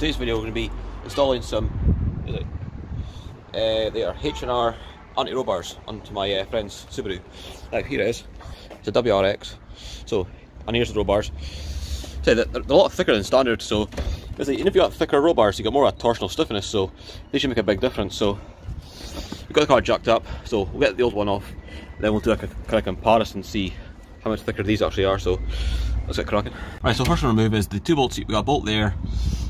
today's video we're going to be installing some they are H&R anti-roll bars onto my friend's Subaru. Now here it is, it's a WRX, so, and here's the roll bars. So they're a lot thicker than standard, so basically, even if you got thicker roll bars, you got more of a torsional stiffness, so they should make a big difference. So we've got the car jacked up, so we'll get the old one off, then we'll do a kind of comparison, see how much thicker these actually are. So let's get cracking. Right, so first one to remove is the two bolts. We got a bolt there.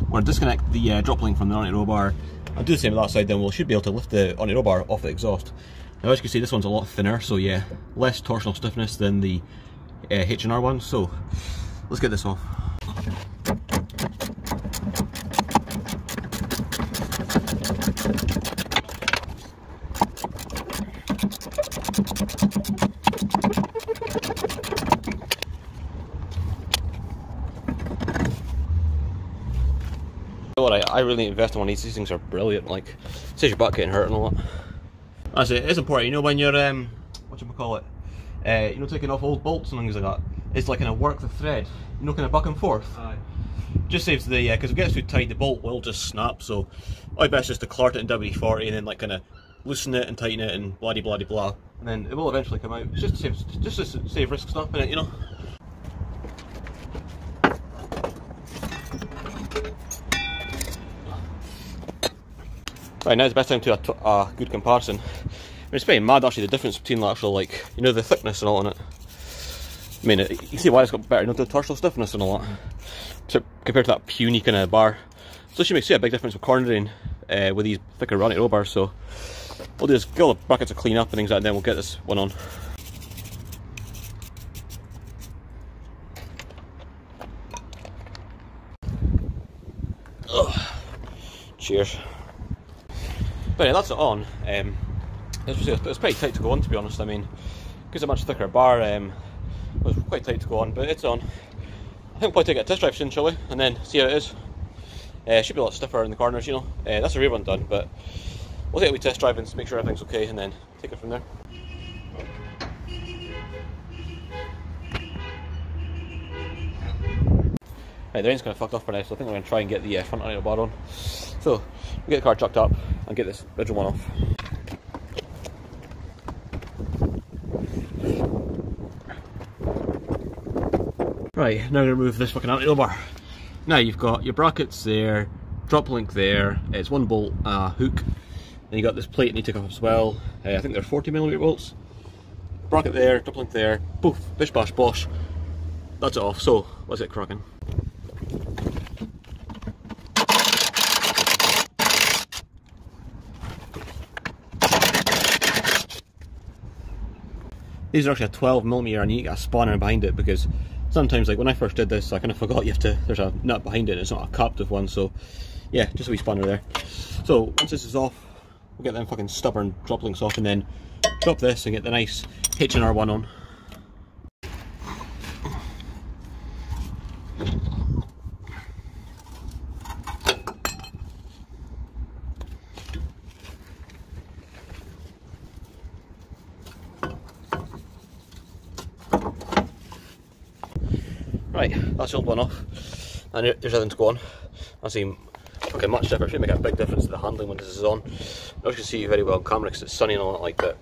We're going to disconnect the drop link from the anti-roll bar. I'll do the same on that side, then we should be able to lift the anti-roll bar off the exhaust. Now as you can see, this one's a lot thinner, so yeah, less torsional stiffness than the H&R one, so let's get this off. I really invest in one of these things are brilliant, like, saves your butt getting hurt and all that. That's it, it's important, you know, when you're, whatchamacallit, you know, taking off old bolts and things like that, it's like kind of work the thread, you know, kind of back and forth. Aye. Just saves the, because if it gets too tight, the bolt will just snap, so I best just to clart it in WD-40 and then like kind of loosen it and tighten it and blah blah blah, and then it will eventually come out. It's just to save risk snapping it, you know. Right, now's the best time to do a good comparison. I mean, it's pretty mad actually, the difference between the actual, like, you know, the thickness and all on it. I mean, you can see why it's got better, you know, the torsional stiffness and all that, so, compared to that puny kind of bar. So this should make a big difference with cornering with these thicker anti-roll bars. So we'll do is get all the brackets to clean up and things like that, and then we'll get this one on. Ugh. Cheers. But yeah, that's it on. It's pretty tight to go on, to be honest. I mean, because it's a much thicker bar, it was quite tight to go on, but it's on. I think we'll probably take it a test drive soon, shall we? And then see how it is. It should be a lot stiffer in the corners, you know. That's the rear one done, but we'll take a wee test drive and make sure everything's okay, and then take it from there. Right, the rain's kind of fucked off for now, so I think we're going to try and get the front anti-roll bar on. So, we'll get the car chucked up and get this original one off. Right, now I'm going to remove this fucking anti-roll bar. Now you've got your brackets there, drop link there, it's one bolt, hook, and you got this plate you need to take off as well. I think they're 40mm bolts. Bracket there, drop link there, poof, bish bash bosh. That's it off, so let's get cracking. These are actually a 12mm and you get a spanner behind it, because sometimes, like when I first did this, I kind of forgot you have to, there's a nut behind it and it's not a captive one, so yeah, just a wee spanner there. So once this is off, we'll get them fucking stubborn drop links off and then drop this and get the nice H&R one on. Right, that's the old one off, and there's everything to go on. I see fucking much different. Should make a big difference to the handling when this is on. I can see you very well on camera because it's sunny and all that like that.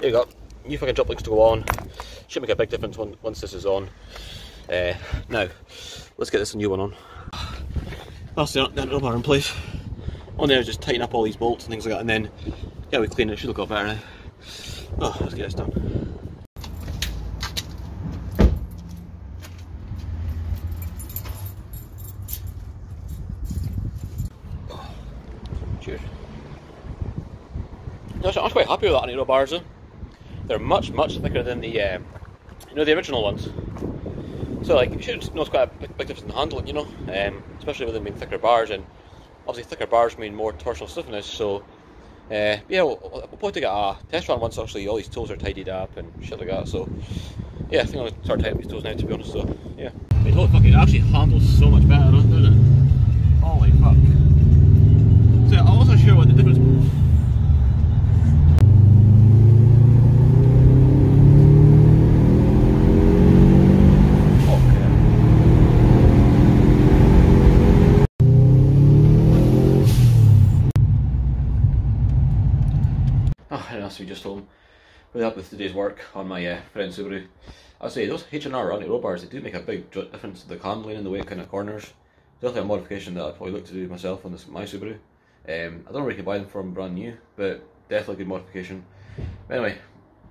Here you go, new fucking drop links to go on. Should make a big difference once this is on. Now, let's get this new one on. That's the anti-roll bar in place. On there is just tighten up all these bolts and things like that, and then yeah, we clean it. It should look a lot better now. Oh, let's get this done. Cheers. I was quite happy with that anti-roll bars though. They're much thicker than the, you know, the original ones. So like, you should know it's quite a big difference in the handling, you know, especially with them being thicker bars, and obviously thicker bars mean more torsional stiffness. So yeah, we'll probably take a test run once actually all these tools are tidied up and shit like that. So yeah, I think I'll start tightening these tools now, to be honest. So yeah, it actually handles so much better, doesn't it? Holy fuck. So I'm also sure what the difference. and that's me just home. Really happy with today's work on my friend Subaru. I'll say those H&R anti-roll bars, they do make a big difference to the cam lane in the way it kind of corners. Definitely a modification that I'd probably look to do myself on this my Subaru. I don't know where you can buy them from brand new, but definitely a good modification. But anyway,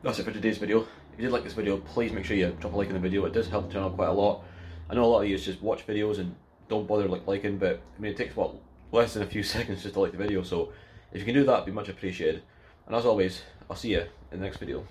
that's it for today's video. If you did like this video, please make sure you drop a like in the video. It does help the channel quite a lot. I know a lot of you just watch videos and don't bother liking, but I mean it takes what, less than a few seconds just to like the video, so if you can do that, it'd be much appreciated. And as always, I'll see you in the next video.